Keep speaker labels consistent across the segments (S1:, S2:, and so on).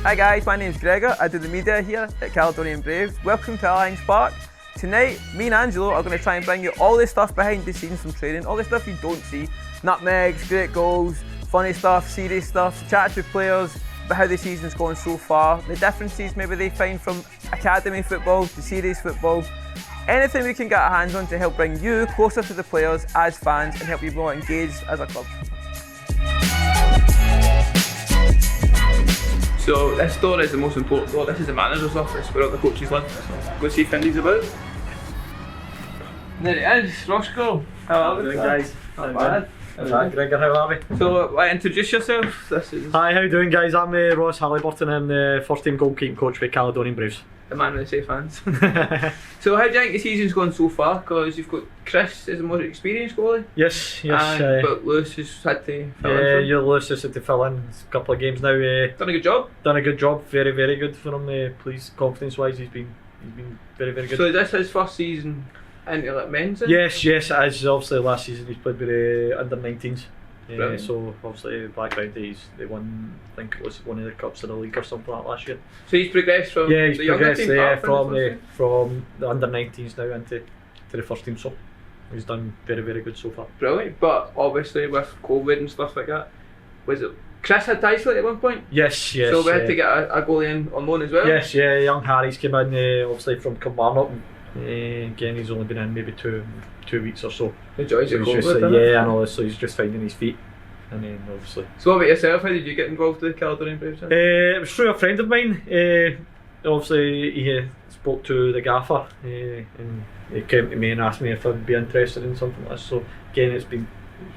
S1: Hi guys, my name's Gregor. I do the media here at Caledonian Braves. Welcome to Alliance Park. Tonight, me and Angelo are going to try and bring you all the stuff behind the scenes from training, all the stuff you don't see. Nutmegs, great goals, funny stuff, serious stuff, chat with players about how the season's gone so far, the differences maybe they find from academy football to serious football. Anything we can get our hands on to help bring you closer to the players as fans and help you more engaged as a club. So this door is the most important door. This is the manager's office where all the coaches live. So go see Finley's about. There it is, Roscoe. How are you
S2: guys?
S1: Not bad.
S2: Gregor, how are we?
S1: So, introduce yourself.
S2: Hi, how you doing, guys? I'm Ross Haliburton. I'm the first team goalkeeping coach with Caledonian Braves.
S1: The man with the safe hands. So how do you think the season's gone so far? Because you've got Chris as a more experienced goalie.
S2: Yes.
S1: But Lewis has had to fill in.
S2: Yeah, Lewis has had to fill in a couple of games now.
S1: Done a good job.
S2: Very, very good for him. Pleased, confidence-wise, he's been very, very good.
S1: So is this his first season into like men's?
S2: Yes, it is. Obviously, last season he's played with the under-19s. So obviously background they won, I think it was one of the cups of the league or something like that last year.
S1: So he's progressed from
S2: he's
S1: the younger
S2: progressed,
S1: team
S2: from the under-19s now into the first team, so he's done very, very good so far.
S1: Brilliant, but obviously with COVID and stuff like that, was it Chris had to isolate at one point?
S2: Yes.
S1: So we had to get a goalie in on loan as well?
S2: Yes, young Harry's came in obviously from Kilmarnock. Again, he's only been in maybe two weeks or so.
S1: The joys of COVID,
S2: I know, so he's just finding his feet. And then obviously.
S1: So what about yourself? How did you get involved with the Caledonian Braves?
S2: It was through a friend of mine. Obviously he spoke to the Gaffer and he came to me and asked me if I'd be interested in something like this. So again, it's been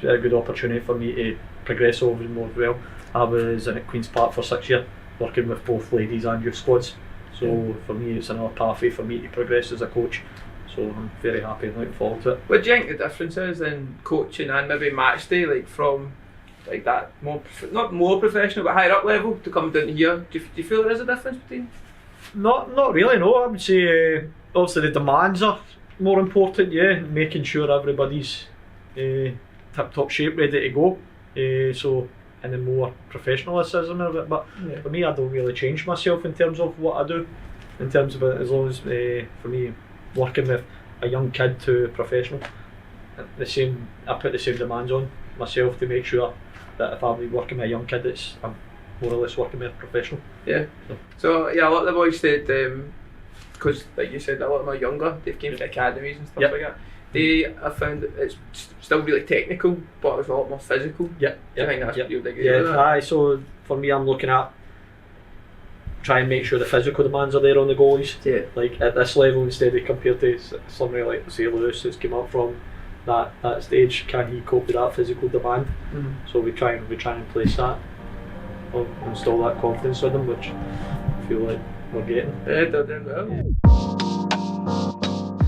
S2: a good opportunity for me to progress over more well. I was in at Queen's Park for 6 years, working with both ladies and youth squads. So for me, it's another pathway for me to progress as a coach. So I'm very happy and looking forward to it.
S1: What do you think the difference is in coaching and maybe match day, like from like that not more professional but higher up level to come down to here? Do you feel there is a difference between?
S2: Not really, no. I would say obviously the demands are more important, making sure everybody's tip-top shape, ready to go. So and then more professionalism of it, but for me I don't really change myself in terms of what I do, in terms of it, as long as for me working with a young kid to a professional, I put the same demands on myself to make sure that if I'm working with a young kid, I'm more or less working with a professional.
S1: So a lot of the boys said, because like you said, a lot of them are younger, they've came to academies and stuff like that. They have found that it's still really technical, but it's a lot more physical. I think that's what you're digging.
S2: So for me, I'm looking at try and make sure the physical demands are there on the goalies. Like at this level, instead of compared to somebody like say Lewis who's come up from that stage, can he cope with that physical demand? So we try and place that, or install that confidence in them, which I feel like we're getting.
S1: Yeah, they're doing well.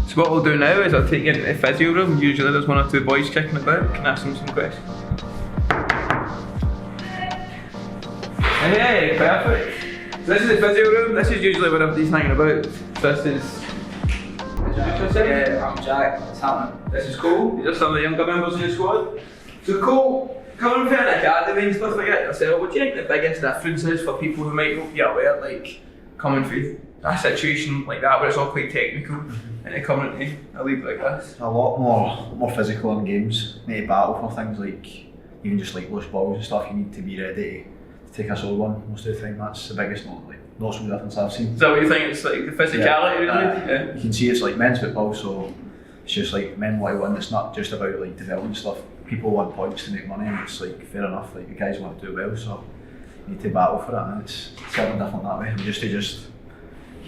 S1: So what we'll do now is I'll take you into the physio room. Usually there's one or two boys kicking about. Can I ask them some questions? Hey, perfect. So this is the physio room. This is usually where everybody's hanging about. This is...
S3: I'm Jack. What's happening?
S1: This is Cole. These are some of the younger members in the squad. So Cole, coming from an academy and stuff like that yourself, what do you think the biggest difference is for people who might not be aware, like coming from a situation like that where it's all quite technical and then coming into a league like this?
S3: A lot more physical in games. You need to battle for things like even just like loose balls and stuff. You need to be ready to take a solo one most of the time. That's the biggest noticeable difference I've seen.
S1: Is that what you think? It's like the physicality really?
S3: You can see it's like men's football, so it's just like men want to win. It's not just about like development stuff. People want points to make money, and it's like fair enough. Like the guys want to do well, so you need to battle for it, and it's something different that way. And just here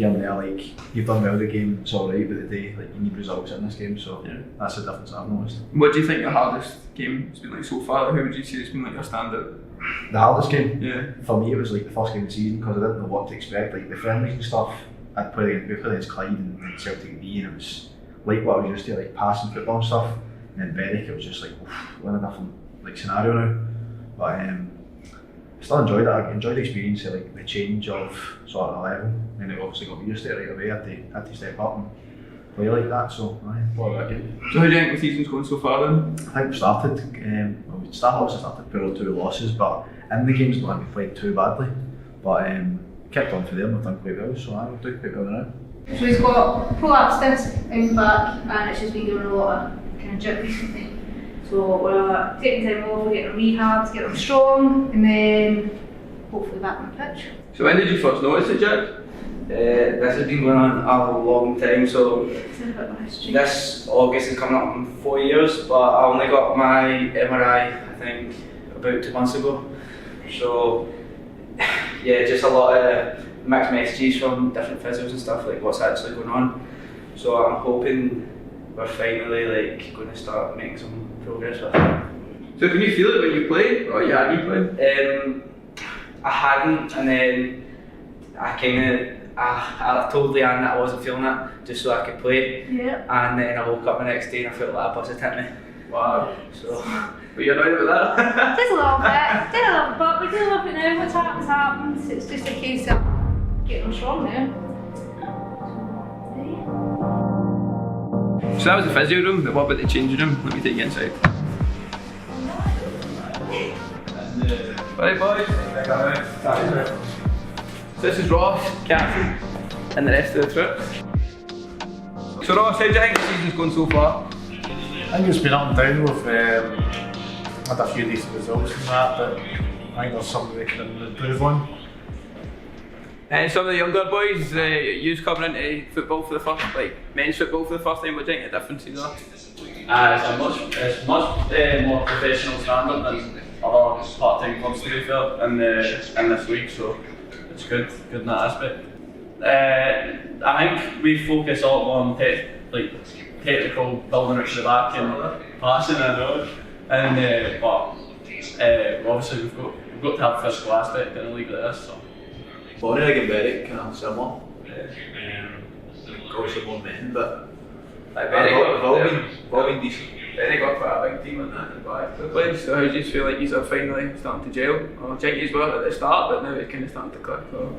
S3: and there, like you've done well the game, it's alright, but the day like you need results in this game, so that's the difference I've noticed.
S1: What do you think your hardest game has been like so far? Who would you say has been like your standout?
S3: The hardest game? For me it was like the first game of the season, because I didn't know what to expect. Like the friendlies and stuff, we played against Clyde and Celtic B, and it was like what I was used to, like passing football and stuff. And then Berwick, it was just like, we're in a different like scenario now. But I still enjoyed it. I enjoyed the experience of like the change of sort of level. And I obviously got used to it right away. I had to step up and play like that. So I thought that game.
S1: So how do you think the season's going so far then?
S3: I think we started poor 2 losses, but in the games we played too badly. But kept on for them, we've done quite well, so we're doing quite well now.
S4: So he's got prolapsed disc in the back, and it's just been doing a lot of kind of jip recently. So we're taking time off, we're getting rehab to get him strong, and then hopefully back on the pitch.
S1: So when did you first notice it, Jack?
S5: This has been going on a long time, so
S4: It's a bit of a history.
S5: this August is coming up in 4 years, but I only got my MRI, I think, about 2 months ago. So, yeah, just a lot of mixed messages from different physios and stuff, like what's actually going on. So I'm hoping we're finally like going to start making some progress with it.
S1: So can you feel it when you play, or you had you playing?
S5: I hadn't, and then I told Leanne that I wasn't feeling it, just so I could play.
S4: Yeah.
S5: And then I woke up the next day and I felt like a bus had hit me.
S1: Wow.
S5: So,
S1: Were you annoyed about that?
S4: Just a little bit, did a little bit, but we do love it now. What's happened's happened. It's just a case of getting them strong now.
S1: So that was the physio room, but what about the changing room? Let me take you inside. Alright boys. So this is Ross, Gaffer, and the rest of the trip. So Ross, how do you think the season's going so far?
S3: I think it's been up and down. We've had a few decent results from that, but I think there's something we can improve on.
S1: And some of the younger boys, you's coming into football for the first, like men's football for the first time, what do you think the differences are?
S6: It's much more professional standard than other part-time clubs, to be fair, in this league, so it's good in that aspect. I think we focus a lot more on technical building up to the back and passing and but obviously we've got to have a physical aspect in a league like this. So.
S3: Bonnie and Berwick kind of similar. Obviously more men, but
S1: Like
S3: we've all been decent.
S1: They got quite a big team on that in the back. So how do you feel like you are finally starting to gel? Or I think you were at the start, but now it's kind of starting to click. Or...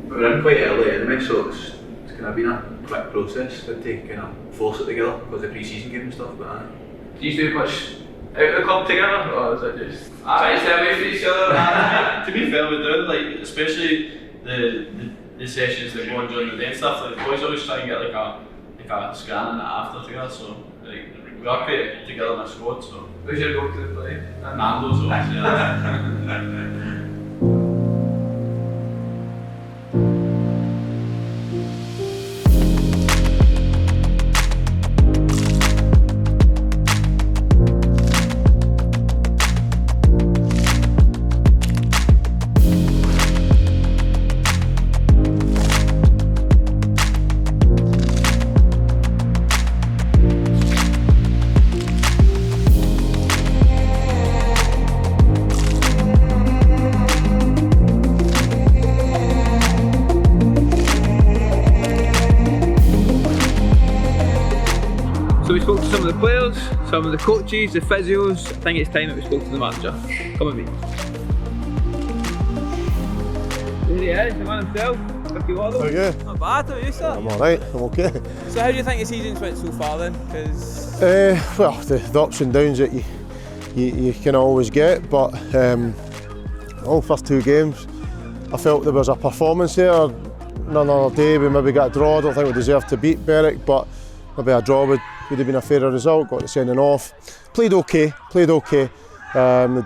S3: We're in quite early anyway, so it's kind of been a quick process to kind of force it together because of the pre-season game and stuff. But
S1: do you do much out of the club together, or is it just trying to stay away from each other?
S6: To be fair, we do, like, especially the sessions that go on during the day and stuff. Like, the boys always try and get like a scan and after together. So like, we are quite together in a squad. So
S1: Who's your go-to play?
S6: Nando's obviously.
S1: So we spoke to some of the players, some of the coaches, the physios. I think it's time that we spoke to the manager. Come with me. There he is, the man himself, Ricky Waddell.
S7: How are you?
S1: Not bad, how are you, sir?
S7: I'm alright, I'm okay.
S1: So how do you think the season's went so far then? Because
S7: Well, the ups and downs that you can always get, but first 2 games, I felt there was a performance there. Another day we maybe got a draw. I don't think we deserved to beat Berwick, but maybe a draw would have been a fairer result. Got the sending off. Played okay. The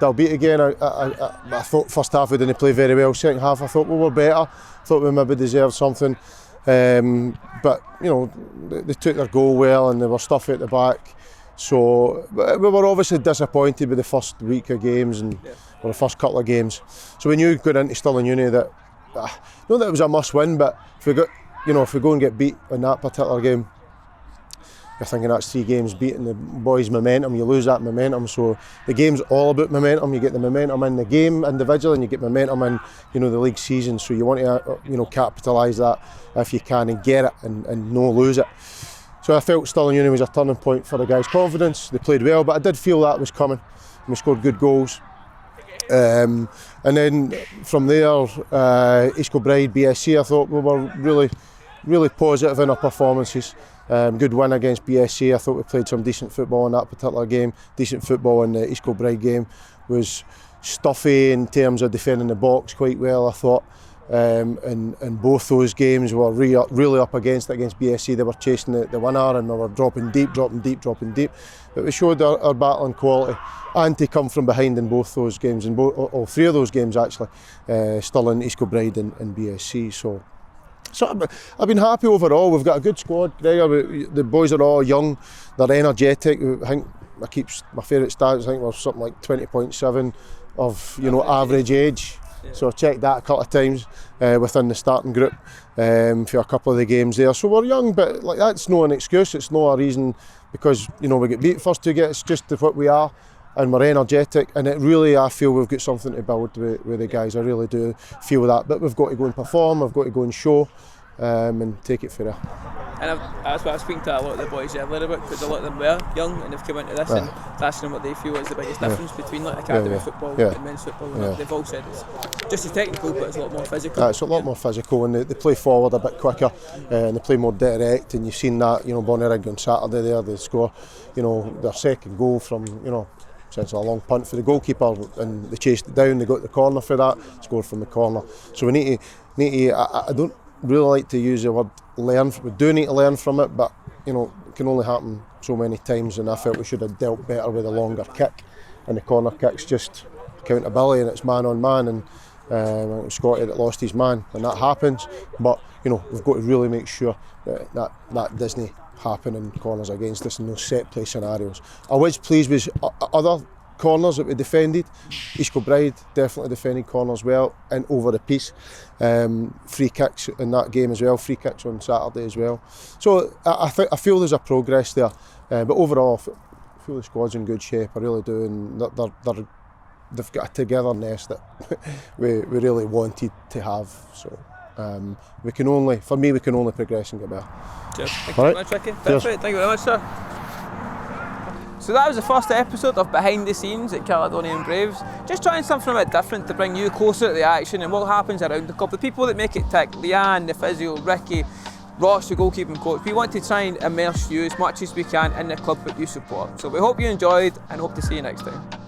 S7: Uppbeat again, I thought first half we didn't play very well. Second half I thought we were better. Thought we maybe deserved something. But you know, they took their goal well and they were stuffy at the back. So we were obviously disappointed with the first week of games and or the first couple of games. So we knew going into Stirling Uni that not that it was a must-win, but if we go and get beat in that particular game, you're thinking that's 3 games beating the boys' momentum. You lose that momentum. So the game's all about momentum. You get the momentum in the game individually, and you get momentum in the league season. So you want to capitalise that if you can and get it and no lose it. So I felt Stirling Uni was a turning point for the guys' confidence. They played well, but I did feel that was coming. And we scored good goals. And then from there, East Kilbride, BSC, I thought we were really positive in our performances. Good win against BSC. I thought we played some decent football in that particular game. Decent football in the East Kilbride game. Was stuffy in terms of defending the box quite well, I thought. and both those games we were really up against it against BSC. They were chasing the winner and we were dropping deep. But we showed our battling quality and to come from behind in both those games, in all three of those games actually, Stirling, East Kilbride and BSC. So I've been happy overall. We've got a good squad, Gregor. The boys are all young, they're energetic. I think my favourite stats, I think we're something like 20.7 of average age. Yeah. So I checked that a couple of times within the starting group for a couple of the games there. So we're young, but like that's no an excuse. It's no a reason because we get beat first 2 games. It's just what we are, and we're energetic. And it really, I feel we've got something to build with the guys. I really do feel that. But we've got to go and perform. We've got to go and show. And take it for there.
S1: And that's what I was speaking to a lot of the boys earlier about, because a lot of them were young and they've come into this and asking them what they feel is the biggest difference between like academy football and men's football. And they've all said it's just as technical, but it's a lot more physical. It's a lot more physical, and they play forward a bit quicker and they play more direct. And you've seen that, Bonnerig on Saturday there, they score, their second goal from, essentially a long punt for the goalkeeper, and they chased it down. They got the corner for that, scored from the corner. So we need to. I don't really like to use the word learn. We do need to learn from it, but it can only happen so many times, and I felt we should have dealt better with a longer kick, and the corner kick's just accountability and it's man on man, and it was Scotty that lost his man, and that happens, but we've got to really make sure that doesn't happen in corners against us in those set play scenarios. I was pleased with other corners that we defended. East Kilbride definitely defended corners well and over the piece. Free kicks in that game as well, free kicks on Saturday as well. So I feel there's a progress there, but overall I feel the squad's in good shape, I really do, and they've got a togetherness that we really wanted to have. So we can only progress and get better. Cheers. Thank you very much, Ricky. Perfect. Thank you very much, sir. So that was the first episode of Behind the Scenes at Caledonian Braves. Just trying something a bit different to bring you closer to the action and what happens around the club. The people that make it tick, Leanne, the physio, Ricky, Ross, the goalkeeping coach. We want to try and immerse you as much as we can in the club that you support. So we hope you enjoyed and hope to see you next time.